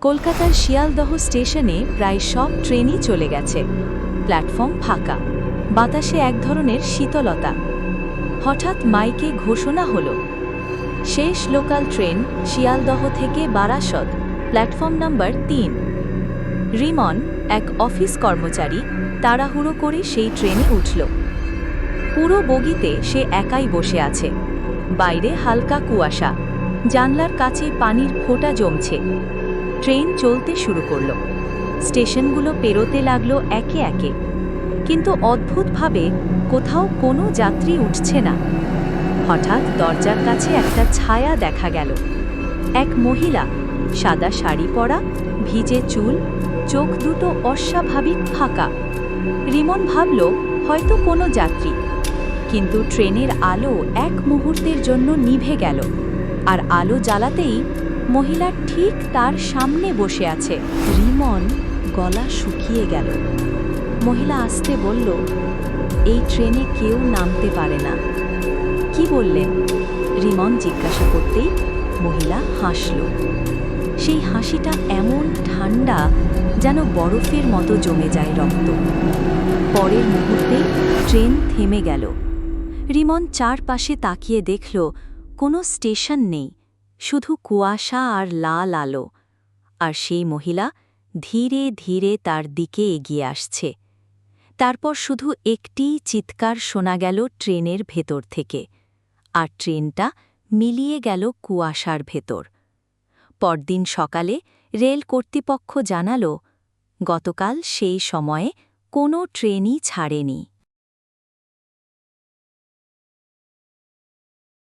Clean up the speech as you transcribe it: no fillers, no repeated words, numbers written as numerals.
কলকাতার শিয়ালদহ স্টেশনে প্রায় সব ট্রেনই চলে গেছে। প্ল্যাটফর্ম ফাঁকা, বাতাসে এক ধরনের শীতলতা। হঠাৎ মাইকে ঘোষণা হলো, শেষ লোকাল ট্রেন শিয়ালদহ থেকে বারাসত, প্ল্যাটফর্ম নাম্বার ৩। রিমন, এক অফিস কর্মচারী, তাড়াহুড়ো করে সেই ট্রেনে উঠল। পুরো বগিতে সে একাই বসে আছে। বাইরে হালকা কুয়াশা, জানলার কাছে পানির ফোঁটা জমছে। ট্রেন চলতে শুরু করল। স্টেশনগুলো পেরোতে লাগলো একে একে, কিন্তু অদ্ভুতভাবে কোথাও কোনো যাত্রী উঠছে না। হঠাৎ দরজার কাছে একটা ছায়া দেখা গেল। এক মহিলা, সাদা শাড়ি পরা, ভিজে চুল, চোখ দুটো অস্বাভাবিক ফাঁকা। রিমন ভাবল হয়তো কোনো যাত্রী, কিন্তু ট্রেনের আলো এক মুহূর্তের জন্য নিভে গেল, আর আলো জ্বালাতেই মহিলা ঠিক তার সামনে বসে আছে। রিমন গলা শুকিয়ে গেল। মহিলা আস্তে বলল, এই ট্রেনে কেউ নামতে পারে না। কি বললেন? রিমন জিজ্ঞাসা করতেই মহিলা হাসল। সেই হাসিটা এমন ঠান্ডা যেন বরফের মতো জমে যায় রক্ত। পরের মুহূর্তে ট্রেন থেমে গেল। রিমন চারপাশে তাকিয়ে দেখল কোনো স্টেশন নেই, শুধু কুয়াশা আর লাল আলো। আর সেই মহিলা ধীরে ধীরে তার দিকে এগিয়ে আসছে। তারপর শুধু একটি চিৎকার শোনা গেল ট্রেনের ভেতর থেকে, আর ট্রেনটা মিলিয়ে গেল কুয়াশার ভেতর। পরদিন সকালে রেল কর্তৃপক্ষ জানাল, গতকাল সেই সময়ে কোনো ট্রেনই ছাড়েনি।